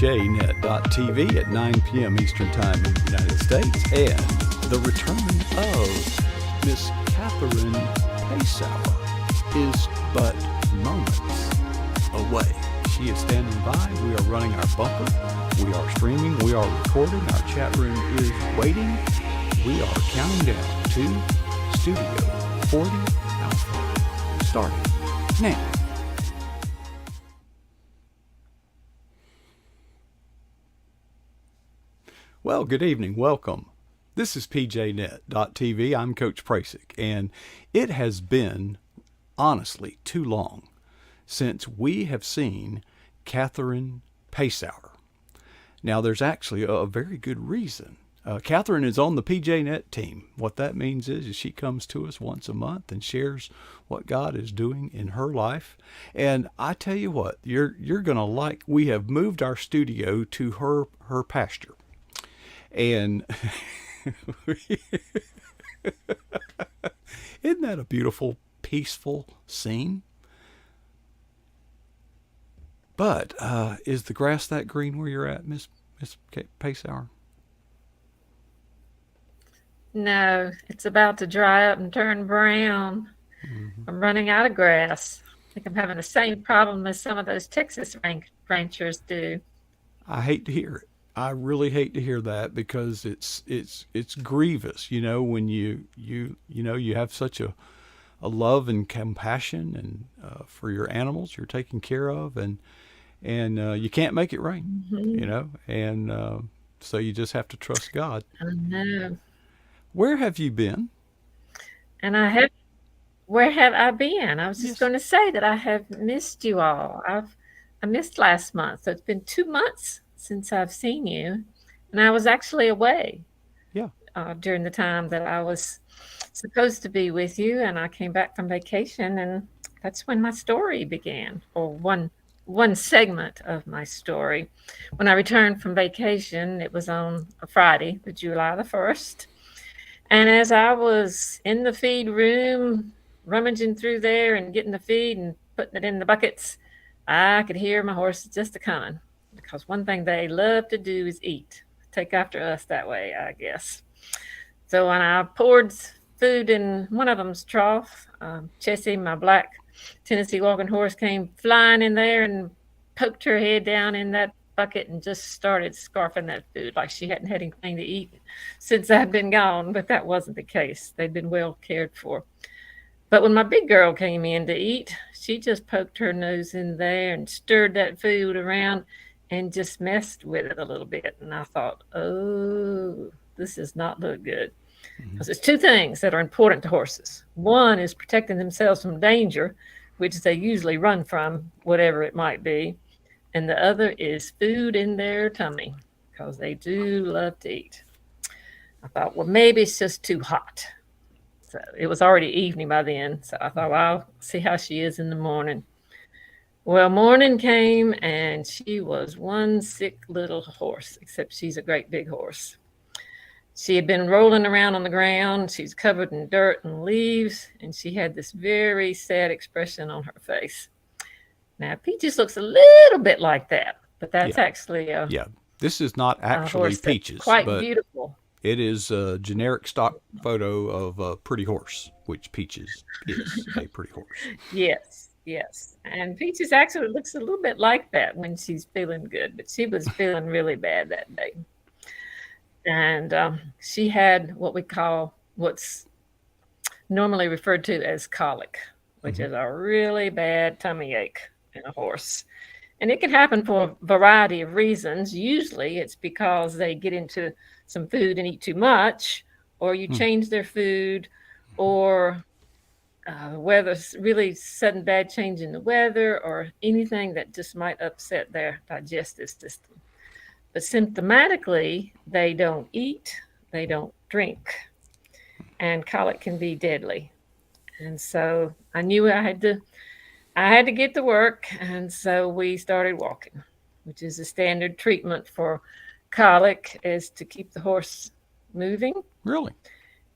pjnet.tv at 9 p.m. Eastern Time in the United States, and the return of Miss Katherine Pasour is but moments away. She is standing by. We are running our bumper. We are streaming. We are recording. Our chat room is waiting. We are counting down to Studio 40 Alpha. Starting now. Well, good evening. Welcome. This is pjnet.tv. I'm Coach Prasick, and it has been, honestly, too long since we have seen Katherine Pasour. Now, there's actually a very good reason. Katherine is on the PJNet team. What that means is she comes to us once a month and shares what God is doing in her life. And I tell you what, you're going to like, we have moved our studio to her pasture. And isn't that a beautiful, peaceful scene? But is the grass that green where you're at, Miss Pasour? No, it's about to dry up and turn brown. Mm-hmm. I'm running out of grass. I think I'm having the same problem as some of those Texas ranchers do. I hate to hear it. I really hate to hear that, because it's grievous, you know, when you have such a love and compassion and for your animals you're taking care of, and you can't make it rain, mm-hmm. you know, and so you just have to trust God. I know. Where have you been? Where have I been? I was just going to say that I have missed you all. I missed last month, so it's been 2 months since I've seen you, and I was actually away. Yeah. During the time that I was supposed to be with you, and I came back from vacation, and that's when my story began, or one segment of my story. When I returned from vacation, it was on a Friday, July the 1st. And as I was in the feed room, rummaging through there and getting the feed and putting it in the buckets, I could hear my horses just a-coming. Because one thing they love to do is eat. Take after us that way, I guess. So when I poured food in one of them's trough, Chessie, my black Tennessee walking horse, came flying in there and poked her head down in that bucket and just started scarfing that food like she hadn't had anything to eat since I'd been gone. But that wasn't the case. They'd been well cared for. But when my big girl came in to eat, she just poked her nose in there and stirred that food around and just messed with it a little bit. And I thought, oh, this does not look good. Because there's two things that are important to horses. One is protecting themselves from danger, which they usually run from, whatever it might be. And the other is food in their tummy, because they do love to eat. I thought, well, maybe it's just too hot. So it was already evening by then. So I thought, well, I'll see how she is in the morning. Well, morning came, and she was one sick little horse, except she's a great big horse. She had been rolling around on the ground. She's covered in dirt and leaves, and she had this very sad expression on her face. Now, Peaches looks a little bit like that, but that's actually This is not actually Peaches, quite beautiful. It is a generic stock photo of a pretty horse, which Peaches is a pretty horse. Yes. And Peaches actually looks a little bit like that when she's feeling good, but she was feeling really bad that day. And she had what's normally referred to as colic, which is a really bad tummy ache in a horse. And it can happen for a variety of reasons. Usually it's because they get into some food and eat too much, or you change their food, or weather's really sudden bad change in the weather, or anything that just might upset their digestive system. But symptomatically, they don't eat, they don't drink, and colic can be deadly. And so I knew I had to get to work, and so we started walking, which is a standard treatment for colic, is to keep the horse moving. Really?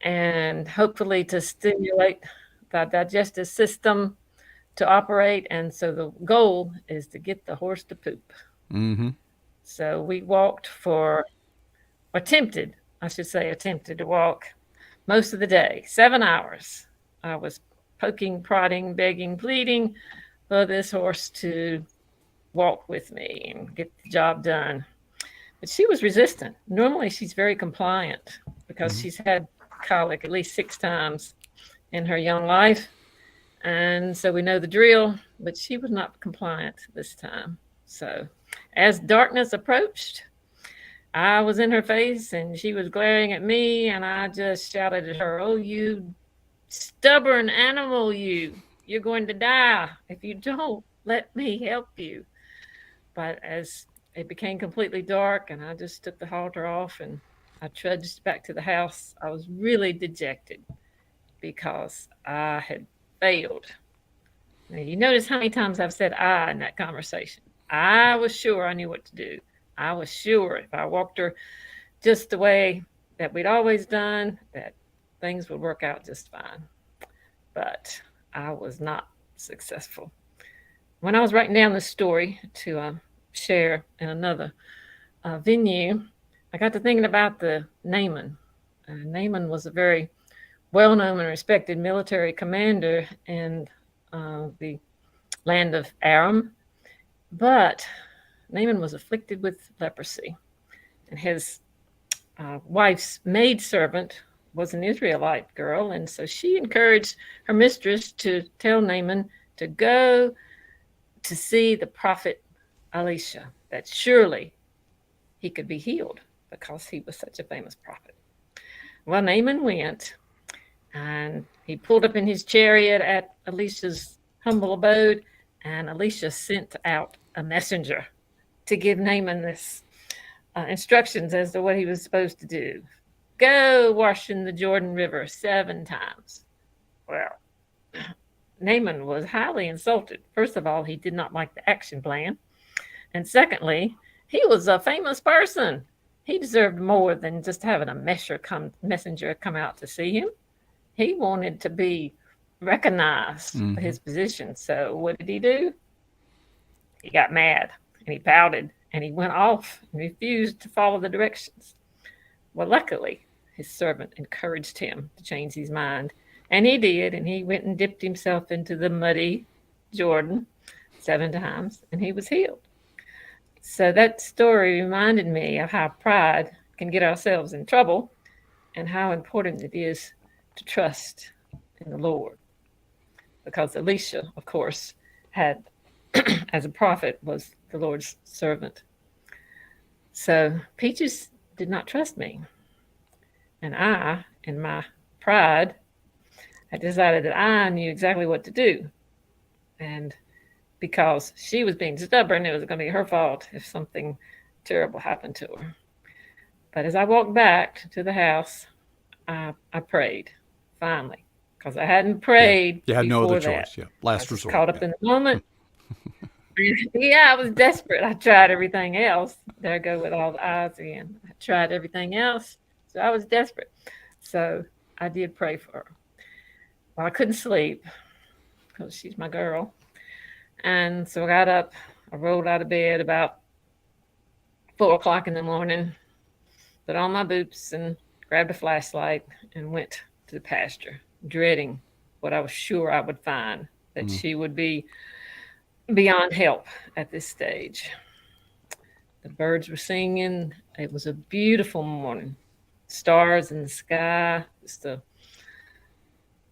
And hopefully to stimulate the digestive system to operate. And so the goal is to get the horse to poop. Mm-hmm. So we walked attempted to walk most of the day, 7 hours. I was poking, prodding, begging, pleading for this horse to walk with me and get the job done. But she was resistant. Normally, she's very compliant because she's had colic at least 6 times in her young life. And so we know the drill, but she was not compliant this time. So as darkness approached, I was in her face and she was glaring at me, and I just shouted at her, "Oh, you stubborn animal, you're going to die if you don't let me help you." But as it became completely dark and I just took the halter off and I trudged back to the house, I was really dejected because I had failed. Now, you notice how many times I've said "I" in that conversation. I was sure I knew what to do. I was sure if I walked her just the way that we'd always done, that things would work out just fine. But I was not successful. When I was writing down this story to share in another venue, I got to thinking about the Naaman. Naaman was a very well-known and respected military commander in the land of Aram, but Naaman was afflicted with leprosy, and his wife's maidservant was an Israelite girl, and so she encouraged her mistress to tell Naaman to go to see the prophet Elisha, that surely he could be healed because he was such a famous prophet. Well, Naaman went, and he pulled up in his chariot at Elisha's humble abode, and Elisha sent out a messenger to give Naaman this instructions as to what he was supposed to do. Go wash in the Jordan River 7 times. Well, Naaman was highly insulted. First of all, he did not like the action plan. And secondly, he was a famous person. He deserved more than just having a messenger come out to see him. He wanted to be recognized for his position. So what did he do? He got mad and he pouted and he went off and refused to follow the directions. Well, luckily, his servant encouraged him to change his mind. And he did, and he went and dipped himself into the muddy Jordan 7 times, and he was healed. So that story reminded me of how pride can get ourselves in trouble and how important it is to trust in the Lord. Because Elisha, of course, had, as a prophet, was the Lord's servant. So Peaches did not trust me. And I, in my pride, I decided that I knew exactly what to do. And because she was being stubborn, it was going to be her fault if something terrible happened to her. But as I walked back to the house, I prayed, finally, because I hadn't prayed. You had no other that. choice. Yeah, last I was resort. Caught up in the moment. I was desperate. I tried everything else. There I go with all the eyes again. I tried everything else. So I was desperate. So I did pray for her. Well, I couldn't sleep because she's my girl. And so I got up. I rolled out of bed about 4 o'clock in the morning, put on my boots and grabbed a flashlight and went to the pasture, dreading what I was sure I would find, that she would be beyond help at this stage. The birds were singing. It was a beautiful morning. Stars in the sky,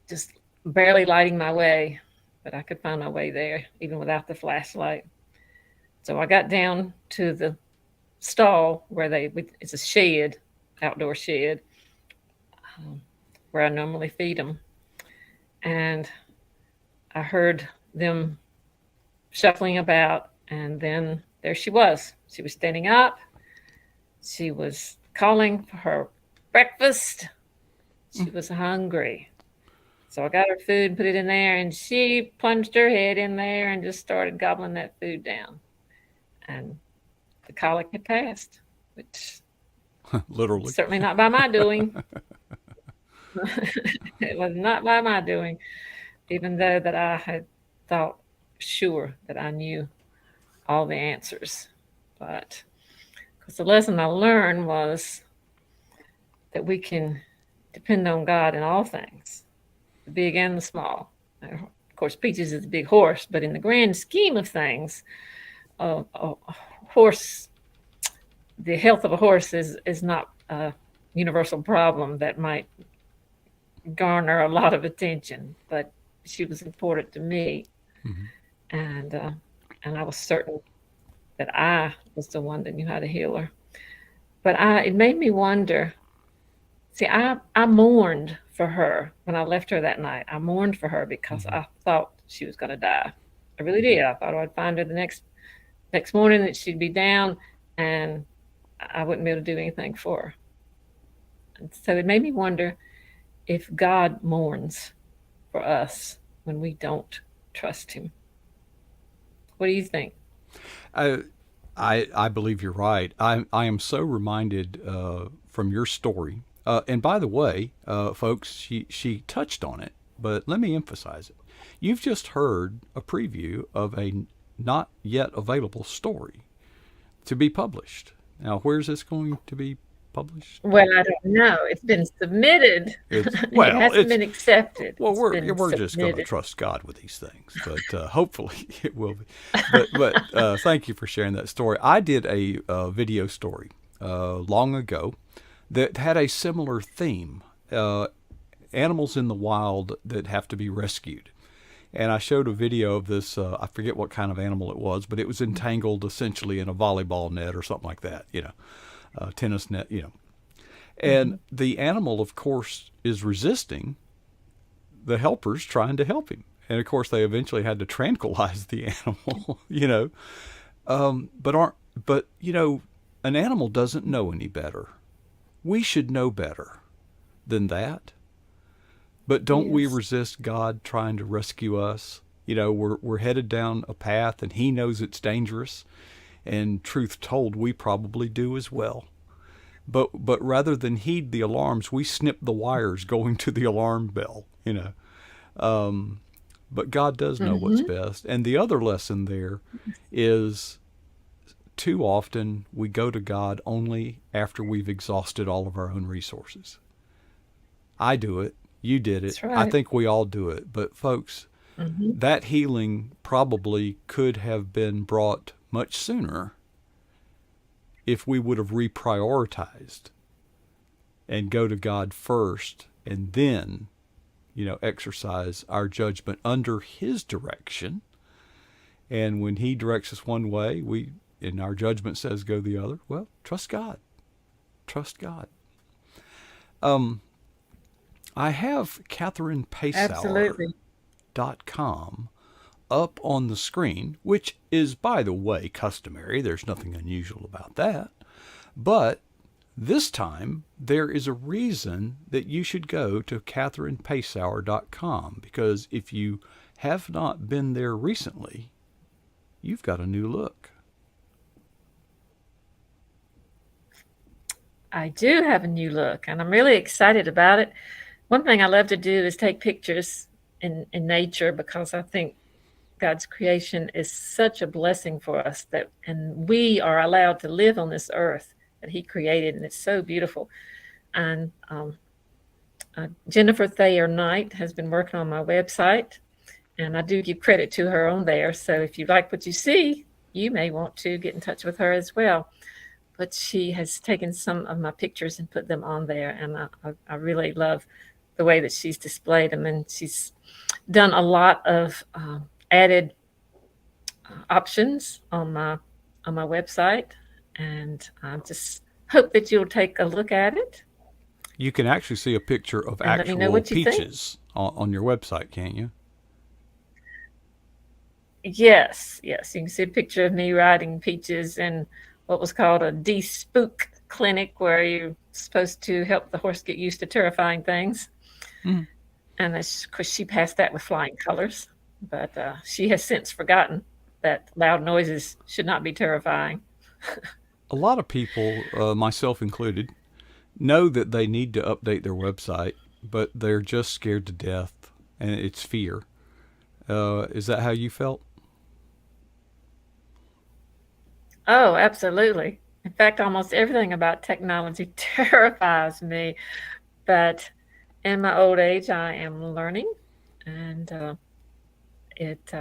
just barely lighting my way, but I could find my way there even without the flashlight. So I got down to the stall where it's a shed, outdoor shed, where I normally feed them. And I heard them shuffling about, and then there she was. She was standing up. She was calling for her breakfast. She was hungry. So I got her food and put it in there, and she plunged her head in there and just started gobbling that food down. And the colic had passed, which literally certainly not by my doing. It was not by my doing, even though that I had thought sure that I knew all the answers. But Because the lesson I learned was that we can depend on God in all things, the big and the small. Of course, Peaches is a big horse, but in the grand scheme of things, a horse, the health of a horse is not a universal problem that might garner a lot of attention, but she was important to me, Hmm. and uh, and I was certain that I was the one that knew how to heal her. But it made me wonder. See, I mourned for her when I left her that night. I mourned for her because Hmm. I thought she was going to die. I really did. I thought I'd find her the next morning, that she'd be down, and I wouldn't be able to do anything for her. And so it made me wonder if God mourns for us when we don't trust Him. What do you think? I, I believe you're right. I am so reminded from your story. And by the way, folks, she touched on it, but let me emphasize it. You've just heard a preview of a not yet available story to be published. Now, where's this going to be published? Well, I don't know. It's been submitted. It's It well, hasn't it's been accepted. well, It's been we're just going to submitted. trust God with these things, but hopefully it will be. But thank you for sharing that story. I did a video story long ago that had a similar theme: animals in the wild that have to be rescued. And I showed a video of this. I forget what kind of animal it was, but it was entangled essentially in a volleyball net or something like that. Tennis net. And Mhm. the animal, of course, is resisting the helpers trying to help him. And of course, they eventually had to tranquilize the animal, but aren't, but, an animal doesn't know any better. We should know better than that. But don't we Yes. resist God trying to rescue us? We're headed down a path and He knows it's dangerous. And truth told, we probably do as well. But rather than heed the alarms, we snip the wires going to the alarm bell. But God does know what's Mhm. best. And the other lesson there is too often we go to God only after we've exhausted all of our own resources. I do it. You did it. That's I right. think we all do it. But folks, Mhm. that healing probably could have been brought much sooner if we would have reprioritized and go to God first and then, exercise our judgment under His direction. And when He directs us one way, and our judgment says go the other, well, trust God. Trust God. Um, I have Absolutely. KatherinePasour.com up on the screen, which is, by the way, customary. There's nothing unusual about that. But this time, there is a reason that you should go to KatherinePasour.com, because if you have not been there recently, you've got a new look. I do have a new look, and I'm really excited about it. One thing I love to do is take pictures in nature, because I think God's creation is such a blessing for us, and we are allowed to live on this earth that He created, and it's so beautiful. And Jennifer Thayer Knight has been working on my website, and I do give credit to her on there. So if you like what you see, you may want to get in touch with her as well. But she has taken some of my pictures and put them on there, and I really love the way that she's displayed them, and she's done a lot of added options on my website, and I just hope that you'll take a look at it You can actually see a picture of and let me know actual what you think. peaches on your website, can't you? Yes, yes, you can see a picture of me riding Peaches in what was called a de-spook clinic, where you're supposed to help the horse get used to terrifying things. Mm. And of course, she passed that with flying colors, but she has since forgotten that loud noises should not be terrifying. A lot of people, myself included, know that they need to update their website, but they're just scared to death, and it's fear. Is that how you felt? Oh, absolutely. In fact, almost everything about technology terrifies me. But in my old age, I am learning, and it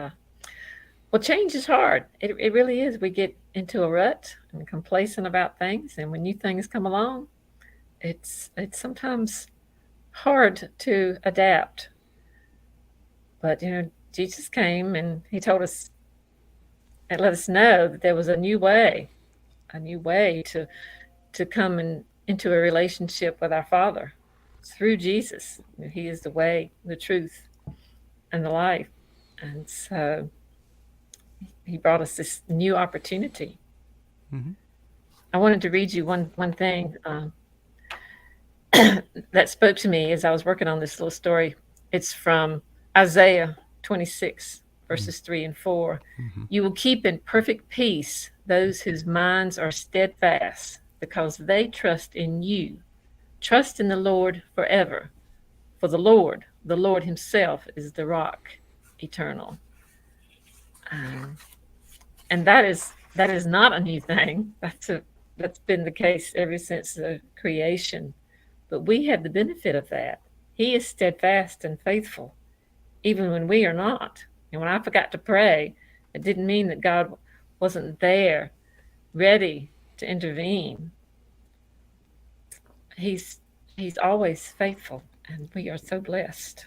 well, change is hard. It really is. We get into a rut and complacent about things, and when new things come along, it's sometimes hard to adapt. But Jesus came and he told us and let us know that there was a new way to come into a relationship with our Father through Jesus. He is the way, the truth, and the life. And so he brought us this new opportunity. Mm-hmm. I wanted to read you one thing that spoke to me as I was working on this little story. It's from Isaiah 26, verses 3 and 4. Mm-hmm. You will keep in perfect peace those whose minds are steadfast, because they trust in you. Trust in the Lord forever, for the Lord himself, is the rock eternal. And that is not a new thing. That's been the case ever since the creation. But we have the benefit of that. He is steadfast and faithful, even when we are not. And when I forgot to pray, it didn't mean that God wasn't there, ready to intervene. He's always faithful, and we are so blessed.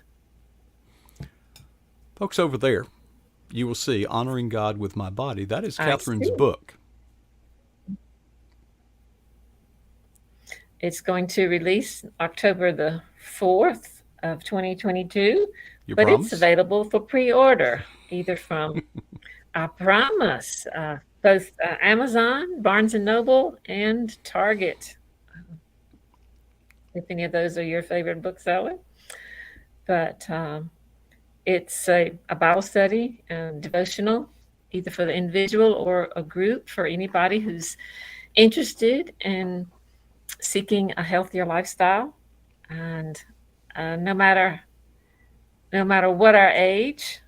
Folks, over there, you will see Honoring God with My Body. That is I Catherine's see. book. It's going to release October the 4th of 2022, You but it's promise? available for pre-order either from, I promise, both Amazon, Barnes& and Noble, and Target, if any of those are your favorite bookseller. But it's a Bible study and devotional, either for the individual or a group for anybody who's interested in seeking a healthier lifestyle. And no matter what our age,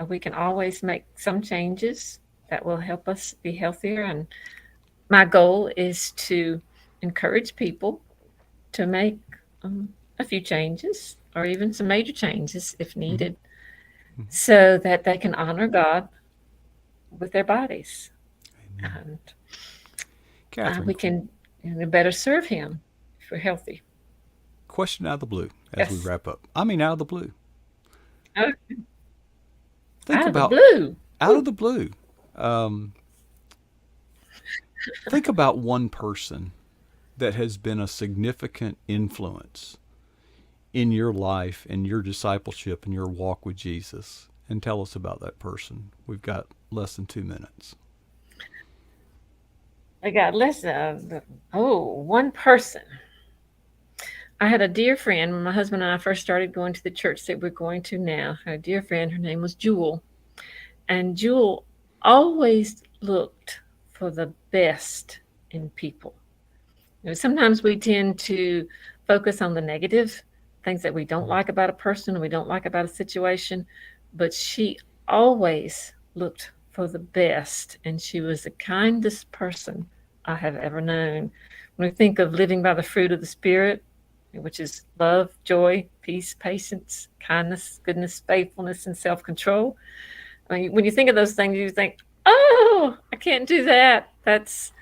we can always make some changes that will help us be healthier. And my goal is to encourage people to make a few changes or even some major changes if Mm-hmm. needed, so that they can honor God with their bodies. Amen. And Catherine, we can better serve Him if we're healthy. question out of the blue as we Yes. wrap up. I mean, out of the blue. Oh, Think out of the about blue. out of the blue. Um, think about one person that has been a significant influence in your life and your discipleship and your walk with Jesus, and tell us about that person. We've got less than 2 minutes. I got less one person. I had a dear friend when my husband and I first started going to the church that we're going to now. I had a dear friend, her name was Jewel. And Jewel always looked for the best in people. Sometimes we tend to focus on the negative, things that we don't like about a person, or we don't like about a situation, but she always looked for the best, and she was the kindest person I have ever known. When we think of living by the fruit of the Spirit, which is love, joy, peace, patience, kindness, goodness, faithfulness, and self-control, I mean, when you think of those things, you think, oh, I can't do that. That's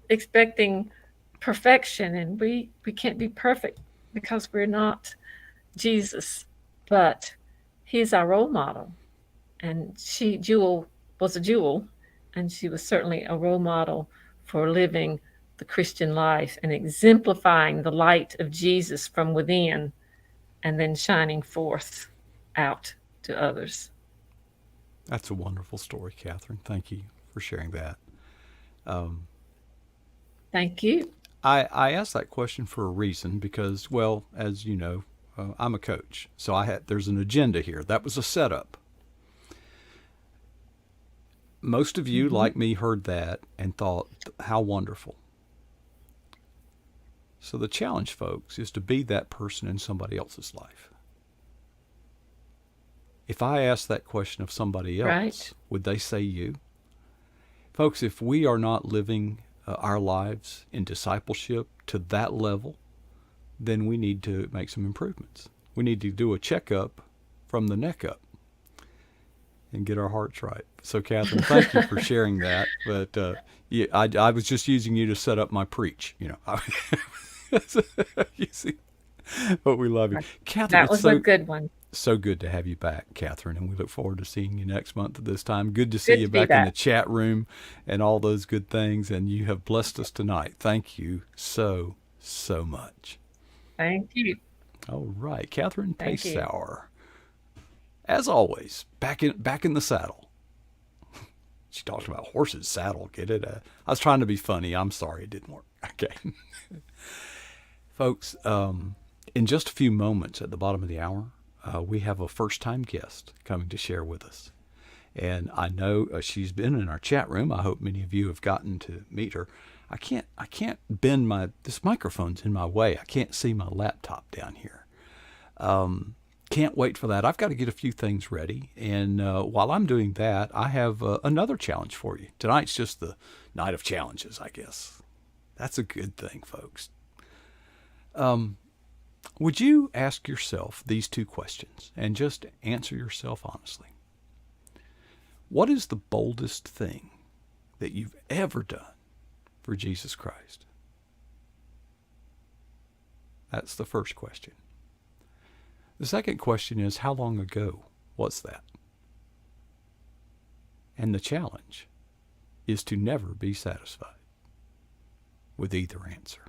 expecting perfection, and we can't be perfect because we're not Jesus. But he's our role model. And Jewel, was a jewel, and she was certainly a role model for living the Christian life and exemplifying the light of Jesus from within and then shining forth out to others. That's a wonderful story, Catherine. Thank you for sharing that. Um, Thank you. I asked that question for a reason because, well, as you know, I'm a coach, so there's an agenda here. That was a setup. Most of you, Mm-hmm. like me, heard that and thought, how wonderful. So the challenge, folks, is to be that person in somebody else's life. If I asked that question of somebody else, Right. would they say you? Folks, if we are not living our lives in discipleship to that level, then we need to make some improvements. We need to do a checkup from the neck up and get our hearts right. So, Katherine, thank you for sharing that. But yeah, I was just using you to set up my preach. You see, but we love you, Katherine. That It's was a good one. so good to have you back, Katherine, and we look forward to seeing you next month at this time. Good to see Good you to be back in the back. chat room and all those good things. And you have blessed us tonight. Thank you so much. Thank you. All right, Katherine Thank you. Pasour, as always, back in the saddle. She talked about horses saddle. Get it? I was trying to be funny. I'm sorry it didn't work. Okay, folks. In just a few moments at the bottom of the hour, we have a first-time guest coming to share with us. And I know she's been in our chat room. I hope many of you have gotten to meet her. I can't bend this microphone's in my way. I can't see my laptop down here. Can't wait for that. I've got to get a few things ready. And while I'm doing that, I have another challenge for you. Tonight's just the night of challenges, I guess. That's a good thing, folks. Would you ask yourself these two questions and just answer yourself honestly? What is the boldest thing that you've ever done for Jesus Christ? That's the first question. The second question is, how long ago was that? And the challenge is to never be satisfied with either answer.